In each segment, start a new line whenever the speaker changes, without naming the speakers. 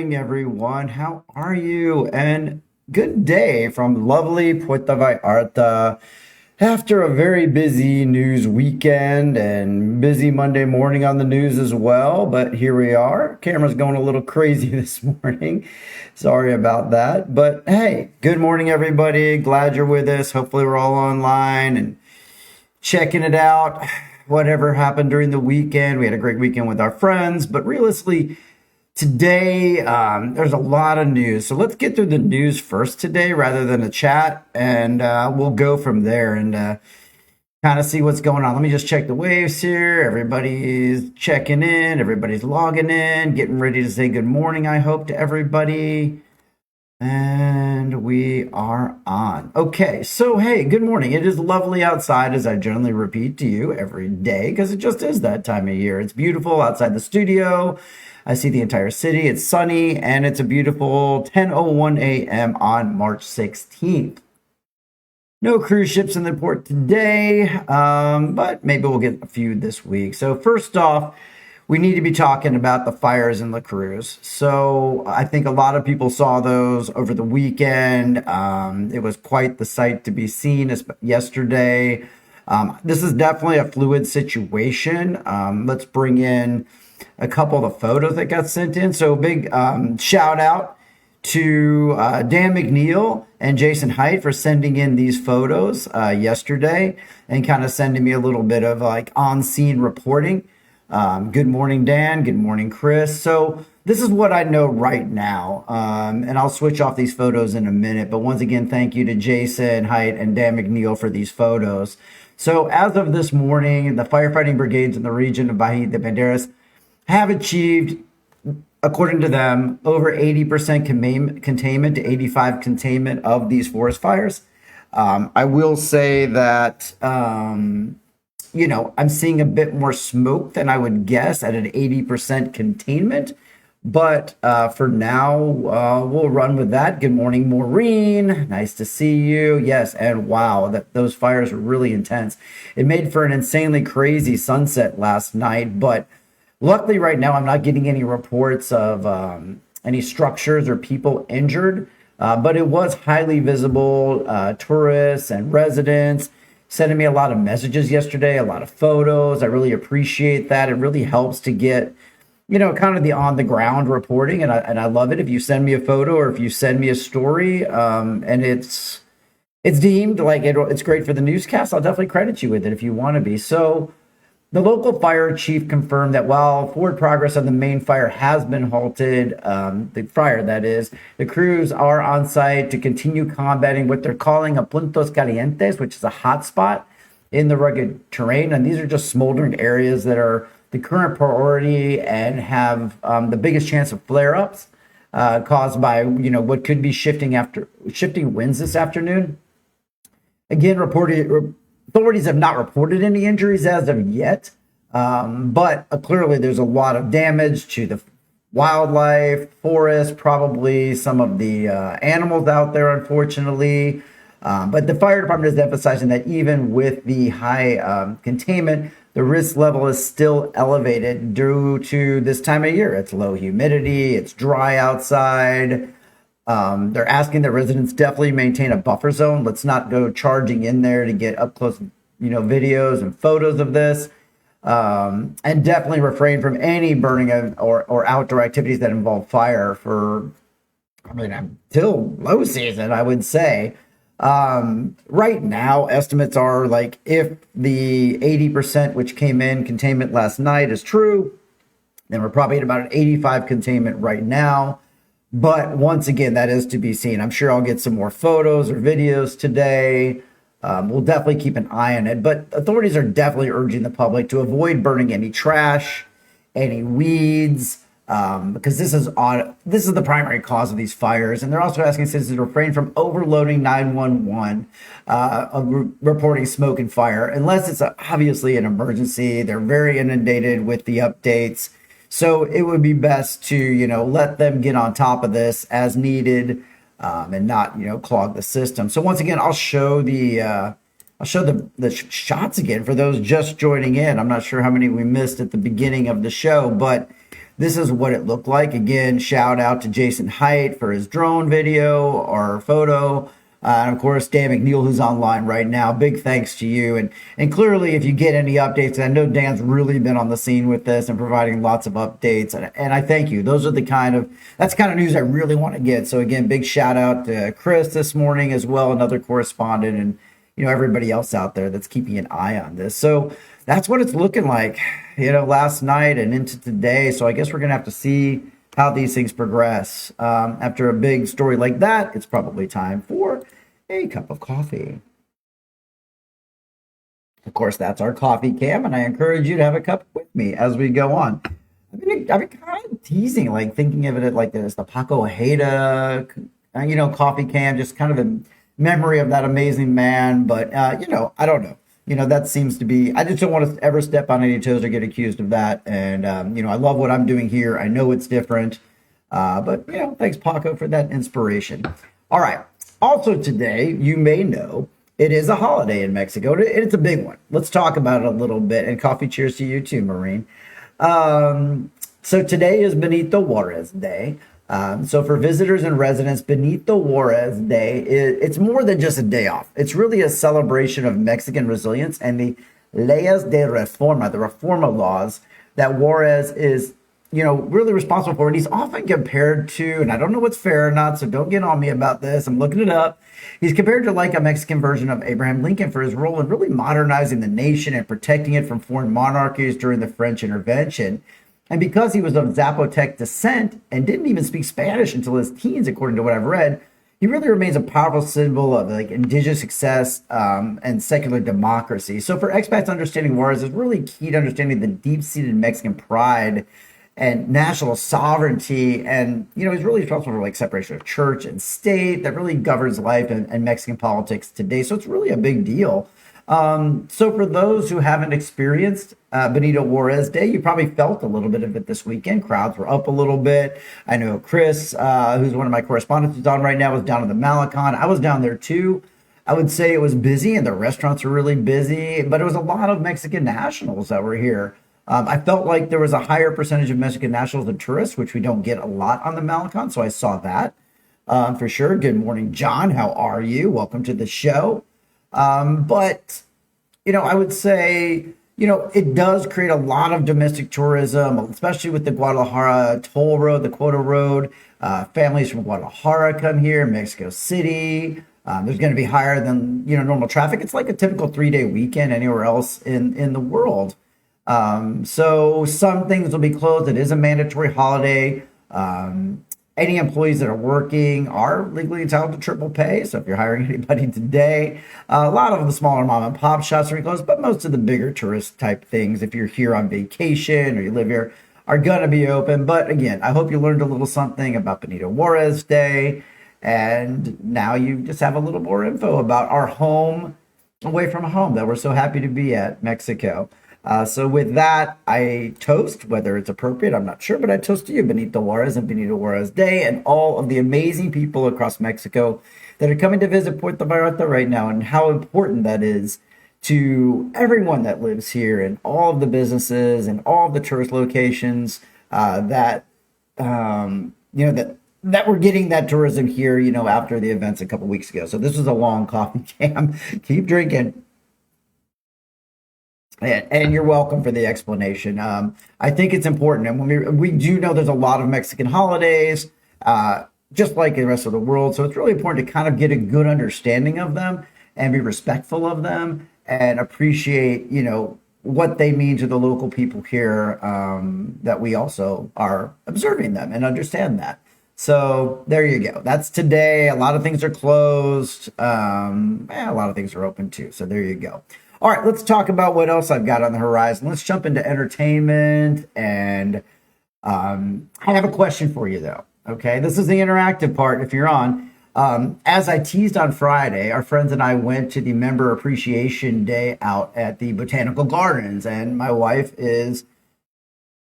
morning, everyone. How are you? And good day from lovely Puerto Vallarta. After a very busy news weekend and busy Monday morning on the news as well, but here we are. Camera's going a little crazy this morning. Sorry about that. But hey, good morning, everybody. Glad you're with us. Hopefully, we're all online and checking it out. Whatever happened during the weekend. We had a great weekend with our friends, but realistically, today, there's a lot of news. So let's get through the news first today rather than a chat, and we'll go from there and kind of see what's going on. Let me just check the waves here. Everybody's checking in. Everybody's logging in, getting ready to say good morning, I hope, to everybody. And we are on. Okay, so hey, good morning. It is lovely outside, as I generally repeat to you every day, because it just is that time of year. It's beautiful outside the studio. I see the entire city. It's sunny, and it's a beautiful 10:01 a.m. on March 16th. No cruise ships in the port today, but maybe we'll get a few this week. So first off, we need to be talking about the fires in the Cruz. So I think a lot of people saw those over the weekend. It was quite the sight to be seen yesterday. This is definitely a fluid situation. Let's bring in a couple of the photos that got sent in. So big shout out to Dan McNeil and Jason Hite for sending in these photos yesterday and kind of sending me a little bit of like on-scene reporting. Good morning, Dan. Good morning, Chris. So this is what I know right now. And I'll switch off these photos in a minute. But once again, thank you to Jason Hite and Dan McNeil for these photos. So as of this morning, the firefighting brigades in the region of Hite, the Banderas, have achieved, according to them, over 80% containment to 85% containment of these forest fires. I will say that I'm seeing a bit more smoke than I would guess at an 80% containment. But for now, we'll run with that. Good morning, Maureen. Nice to see you. Yes, and wow, those fires were really intense. It made for an insanely crazy sunset last night. But luckily, right now, I'm not getting any reports of any structures or people injured. But it was highly visible. Tourists and residents sending me a lot of messages yesterday, a lot of photos. I really appreciate that. It really helps to get, kind of the on the ground reporting. And I love it. If you send me a photo or if you send me a story, and it's deemed like it's great for the newscast, I'll definitely credit you with it if you want to be. So the local fire chief confirmed that while forward progress on the main fire has been halted, the fire that is, the crews are on site to continue combating what they're calling a puntos calientes, which is a hot spot in the rugged terrain. And these are just smoldering areas that are the current priority and have the biggest chance of flare-ups caused by, what could be shifting winds this afternoon. Again, authorities have not reported any injuries as of yet, but clearly there's a lot of damage to the wildlife, forest, probably some of the animals out there, unfortunately. But the fire department is emphasizing that even with the high containment, the risk level is still elevated due to this time of year. It's low humidity, it's dry outside. They're asking that residents definitely maintain a buffer zone. Let's not go charging in there to get up close, videos and photos of this. And definitely refrain from any burning or outdoor activities that involve fire until low season, I would say. Right now, estimates are like if the 80% which came in containment last night is true, then we're probably at about an 85 containment right now. But once again, that is to be seen. I'm sure I'll get some more photos or videos today. We'll definitely keep an eye on it. But authorities are definitely urging the public to avoid burning any trash, any weeds, because this is the primary cause of these fires. And they're also asking citizens to refrain from overloading 911, reporting smoke and fire, unless it's obviously an emergency. They're very inundated with the updates. So it would be best to, let them get on top of this as needed, and not, clog the system. So once again, I'll show the shots again for those just joining in. I'm not sure how many we missed at the beginning of the show, but this is what it looked like. Again, shout out to Jason Hite for his drone video or photo. And of course, Dan McNeil, who's online right now. Big thanks to you. And clearly, if you get any updates, I know Dan's really been on the scene with this and providing lots of updates. And I thank you. That's the kind of news I really want to get. So again, big shout out to Chris this morning as well, another correspondent, and everybody else out there that's keeping an eye on this. So that's what it's looking like, last night and into today. So I guess we're gonna have to see how these things progress. After a big story like that, it's probably time for a cup of coffee. Of course, that's our coffee cam, and I encourage you to have a cup with me as we go on. I've been kind of teasing, like thinking of it like this, the Paco Ojeda, coffee cam, just kind of in memory of that amazing man. But, I don't know. That seems to be, I just don't want to ever step on any toes or get accused of that. And, I love what I'm doing here. I know it's different. But, thanks, Paco, for that inspiration. All right. Also today, you may know, it is a holiday in Mexico. And it's a big one. Let's talk about it a little bit. And coffee cheers to you too, Maureen. So today is Benito Juárez Day. So for visitors and residents, Benito Juárez Day, it's more than just a day off. It's really a celebration of Mexican resilience and the leyes de reforma, the reforma laws that Juárez is, really responsible for. And he's often compared to, and I don't know what's fair or not, so don't get on me about this. I'm looking it up. He's compared to like a Mexican version of Abraham Lincoln for his role in really modernizing the nation and protecting it from foreign monarchies during the French intervention. And because he was of Zapotec descent and didn't even speak Spanish until his teens, according to what I've read, he really remains a powerful symbol of like indigenous success and secular democracy. So for expats, understanding Juárez is really key to understanding the deep-seated Mexican pride and national sovereignty. And, he's really responsible for like separation of church and state that really governs life and Mexican politics today. So it's really a big deal. So for those who haven't experienced Benito Juárez Day, you probably felt a little bit of it this weekend. Crowds were up a little bit. I know Chris, who's one of my correspondents who's on right now, was down in the Malecon. I was down there too. I would say it was busy and the restaurants were really busy, but it was a lot of Mexican nationals that were here. I felt like there was a higher percentage of Mexican nationals than tourists, which we don't get a lot on the Malecon. So I saw that for sure. Good morning, John. How are you? Welcome to the show. But, I would say, it does create a lot of domestic tourism, especially with the Guadalajara toll road, the Quota Road. Families from Guadalajara come here, Mexico City. There's going to be higher than, normal traffic. It's like a typical 3-day weekend anywhere else in the world. So some things will be closed. It is a mandatory holiday. Any employees that are working are legally entitled to triple pay. So if you're hiring anybody today, a lot of the smaller mom and pop shops are closed, but most of the bigger tourist type things, if you're here on vacation or you live here, are going to be open. But again, I hope you learned a little something about Benito Juárez Day. And now you just have a little more info about our home away from home that we're so happy to be at, Mexico. So with that, I toast, whether it's appropriate, I'm not sure, but I toast to you, Benito Juárez and Benito Juárez Day, and all of the amazing people across Mexico that are coming to visit Puerto Vallarta right now, and how important that is to everyone that lives here and all of the businesses and all of the tourist locations that we're getting that tourism here, after the events a couple weeks ago. So this was a long coffee cam. Keep drinking. And you're welcome for the explanation. I think it's important. And when we do know there's a lot of Mexican holidays, just like the rest of the world. So it's really important to kind of get a good understanding of them and be respectful of them and appreciate, what they mean to the local people here, that we also are observing them and understand that. So there you go. That's today. A lot of things are closed. A lot of things are open too. So there you go. All right, let's talk about what else I've got on the horizon. Let's jump into entertainment. And I have a question for you, though. Okay, this is the interactive part if you're on. As I teased on Friday, our friends and I went to the Member Appreciation Day out at the Botanical Gardens. And my wife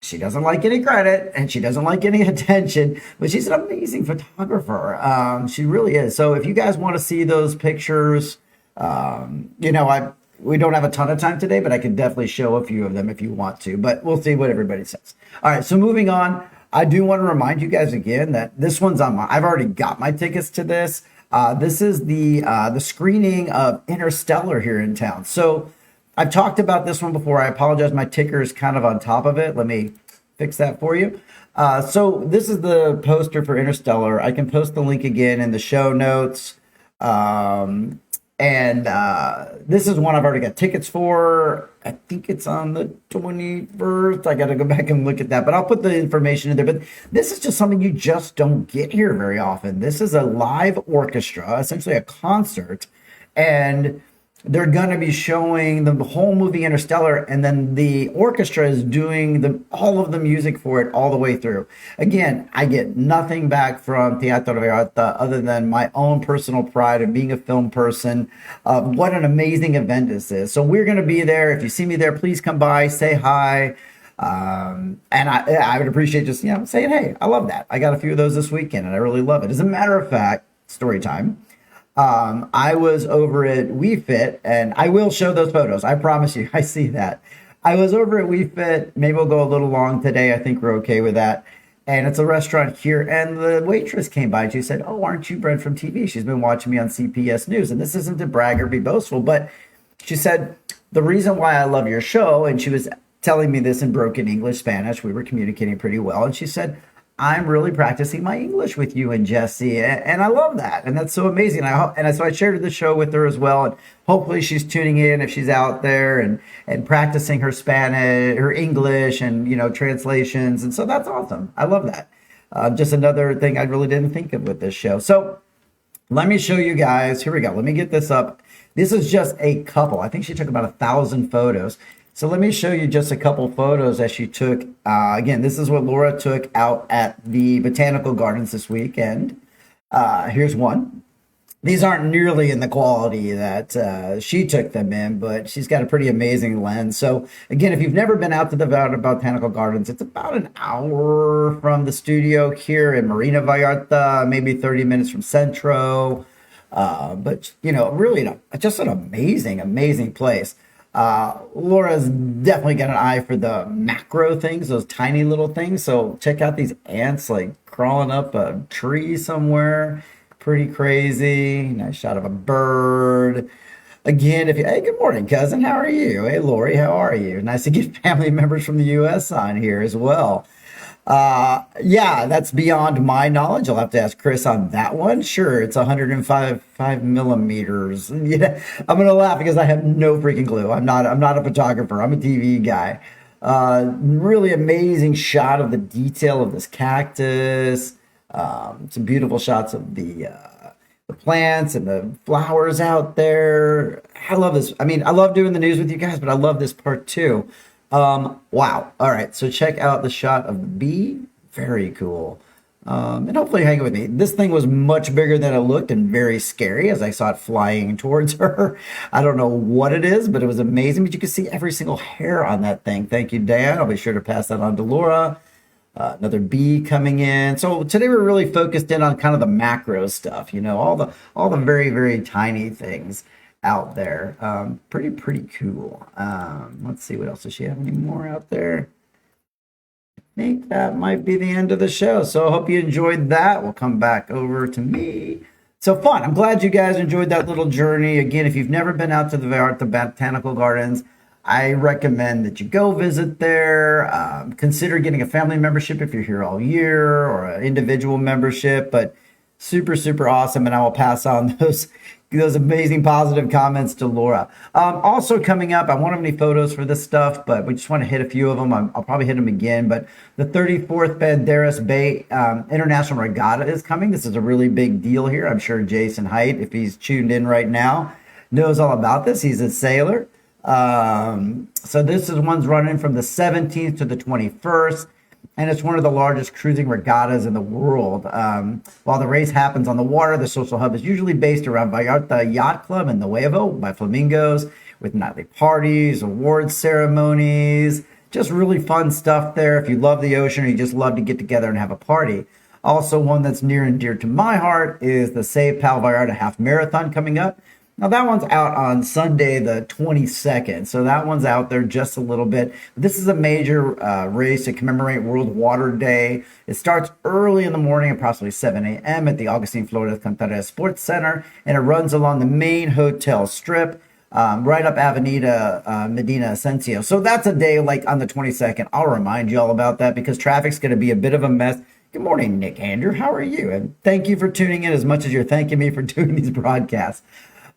she doesn't like any credit and she doesn't like any attention, but she's an amazing photographer. She really is. So if you guys want to see those pictures, we don't have a ton of time today, but I can definitely show a few of them if you want to, but we'll see what everybody says. All right, so moving on, I do want to remind you guys again that this one's on I've already got my tickets to this. This is the screening of Interstellar here in town. So I've talked about this one before. I apologize. My ticker is kind of on top of it. Let me fix that for you. So this is the poster for Interstellar. I can post the link again in the show notes. This is one I've already got tickets for. I think it's on the 21st. I got to go back and look at that, but I'll put the information in there. But this is just something you just don't get here very often. This is a live orchestra, essentially a concert, and they're going to be showing the whole movie Interstellar, and then the orchestra is doing all of the music for it all the way through. Again, I get nothing back from Teatro Vallarta other than my own personal pride of being a film person. What an amazing event this is. So we're going to be there. If you see me there, please come by, say hi. And I would appreciate just, saying, hey, I love that. I got a few of those this weekend, and I really love it. As a matter of fact, story time. I was over at WeFit, and I will show those photos. I promise you. I see that. I was over at WeFit. Maybe we'll go a little long today. I think we're okay with that. And it's a restaurant here. And the waitress came by and she said, "Oh, aren't you Brent from TV?" She's been watching me on CPS News. And this isn't to brag or be boastful, but she said, "The reason why I love your show," and she was telling me this in broken English, Spanish. We were communicating pretty well. And she said, "I'm really practicing my English with you and Jesse," and I love that, and that's so amazing. So I shared the show with her as well, and hopefully she's tuning in if she's out there and practicing her Spanish, her English, and translations, and so that's awesome. I love that. Just another thing I really didn't think of with this show. So let me show you guys. Here we go. Let me get this up. This is just a couple. I think she took about 1,000 photos. So let me show you just a couple photos that she took. Again, this is what Laura took out at the Botanical Gardens this weekend. Here's one. These aren't nearly in the quality that she took them in, but she's got a pretty amazing lens. So again, if you've never been out to the Vallarta Botanical Gardens, it's about an hour from the studio here in Marina Vallarta, maybe 30 minutes from Centro. But really just an amazing, amazing place. Laura's definitely got an eye for the macro things, those tiny little things. So check out these ants like crawling up a tree somewhere. Pretty crazy. Nice shot of a bird. Again, hey, good morning, cousin. How are you? Hey, Lori, how are you? Nice to get family members from the U.S. on here as well. Yeah, that's beyond my knowledge. I'll have to ask Chris on that one. Sure, it's 105 millimeters. Yeah, I'm gonna laugh because I have no freaking clue. I'm not a photographer. I'm a TV guy. Really amazing shot of the detail of this cactus. Some beautiful shots of the plants and the flowers out there. I love this. I mean, I love doing the news with you guys, but I love this part too. Wow. All right. So check out the shot of the bee. Very cool. And hopefully hang with me. This thing was much bigger than it looked and very scary as I saw it flying towards her. I don't know what it is, but it was amazing. But you can see every single hair on that thing. Thank you, Dan. I'll be sure to pass that on to Laura. Another bee coming in. So today we're really focused in on kind of the macro stuff, all the very, very tiny things out there. Pretty cool. Let's see, what else does she have any more out there? I think that might be the end of the show. So I hope you enjoyed that. We'll come back over to me. So fun. I'm glad you guys enjoyed that little journey. Again, if you've never been out to the Vallarta Botanical Gardens, I recommend that you go visit there. Consider getting a family membership if you're here all year, or an individual membership, but super, super awesome. And I will pass on those amazing positive comments to Laura. Also coming up, I won't have any photos for this stuff, but we just want to hit a few of them. I'll probably hit them again, but the 34th Banderas Bay International Regatta is coming. This is a really big deal here. I'm sure Jason Hite, if he's tuned in right now, knows all about this. He's a sailor. So this is one's running from the 17th to the 21st, and it's one of the largest cruising regattas in the world. While the race happens on the water, the social hub is usually based around Vallarta Yacht Club in Nuevo by Flamingos, with nightly parties, awards ceremonies, just really fun stuff there. If you love the ocean or you just love to get together and have a party. Also, one that's near and dear to my heart is the Save Pal Vallarta Half Marathon coming up. Now that one's out on Sunday the 22nd, so that one's out there just a little bit. This is a major race to commemorate World Water Day. It starts early in the morning, approximately 7 a.m. at the Augustine Flores Cantares Sports Center, and it runs along the main hotel strip, right up Avenida Medina Asensio. So that's a day like on the 22nd. I'll remind you all about that because traffic's going to be a bit of a mess. Good morning, Nick Andrew. How are you? And thank you for tuning in as much as you're thanking me for doing these broadcasts.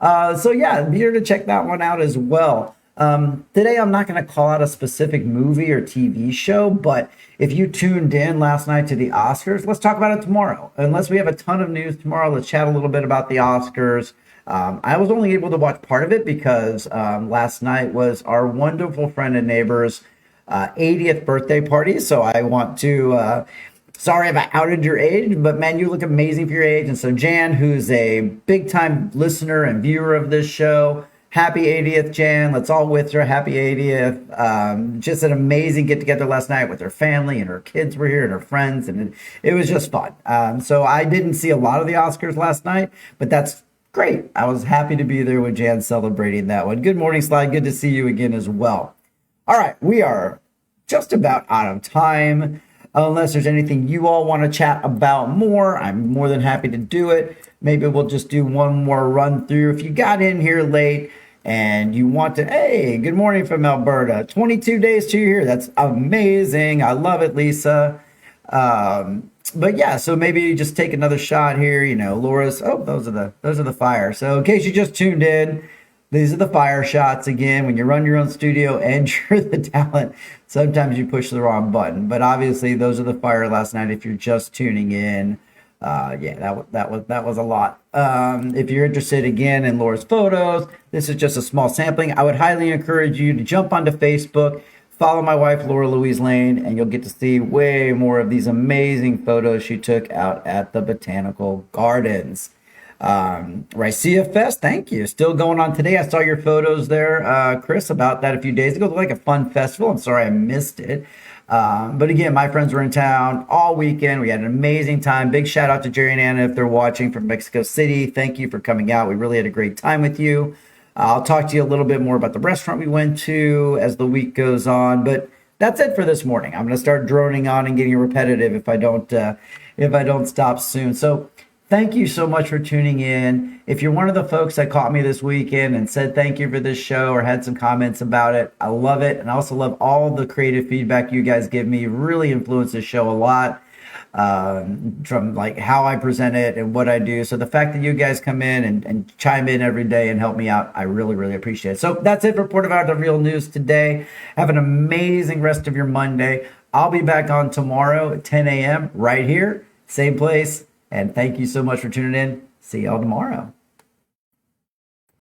So yeah, be sure to check that one out as well. Today, I'm not going to call out a specific movie or TV show, but if you tuned in last night to the Oscars, let's talk about it tomorrow. Unless we have a ton of news tomorrow, let's chat a little bit about the Oscars. I was only able to watch part of it because last night was our wonderful friend and neighbor's 80th birthday party. So I want to sorry if I outed your age, but man, you look amazing for your age. And so Jan, who's a big time listener and viewer of this show, happy 80th, Jan. Let's all wish her happy 80th. Just an amazing get together last night with her family, and her kids were here and her friends, and it was just fun. So I didn't see a lot of the Oscars last night, but that's great. I was happy to be there with Jan celebrating that one. Good morning, Slide. Good to see you again as well. All right, we are just about out of time. Unless there's anything you all want to chat about more, I'm more than happy to do it. Maybe we'll just do one more run through. If you got in here late and you want to, hey, good morning from Alberta. 22 days to here. That's amazing. I love it, Lisa. But yeah, so maybe just take another shot here. You know, Laura's. Oh, those are the fire. So in case you just tuned in, these are the fire shots again. When you run your own studio and you're the talent, sometimes you push the wrong button. But obviously, those are the fire last night. If you're just tuning in, yeah, that was a lot. If you're interested again in Laura's photos, this is just a small sampling. I would highly encourage you to jump onto Facebook, follow my wife Laura Louise Lane, and you'll get to see way more of these amazing photos she took out at the Botanical Gardens. Ricea Fest, thank you. Still going on today. I saw your photos there, Chris, about that a few days ago. It looked like a fun festival. I'm sorry I missed it. But again, my friends were in town all weekend. We had an amazing time. Big shout out to Jerry and Anna if they're watching from Mexico City. Thank you for coming out. We really had a great time with you. I'll talk to you a little bit more about the restaurant we went to as the week goes on. But that's it for this morning. I'm going to start droning on and getting repetitive if I don't stop soon. So thank you so much for tuning in. If you're one of the folks that caught me this weekend and said thank you for this show or had some comments about it, I love it. And I also love all the creative feedback you guys give me. It really influences the show a lot, from like how I present it and what I do. So the fact that you guys come in and chime in every day and help me out, I really, really appreciate it. So that's it for Puerto Vallarta Real News today. Have an amazing rest of your Monday. I'll be back on tomorrow at 10 a.m. right here, same place. And thank you so much for tuning in. See y'all tomorrow.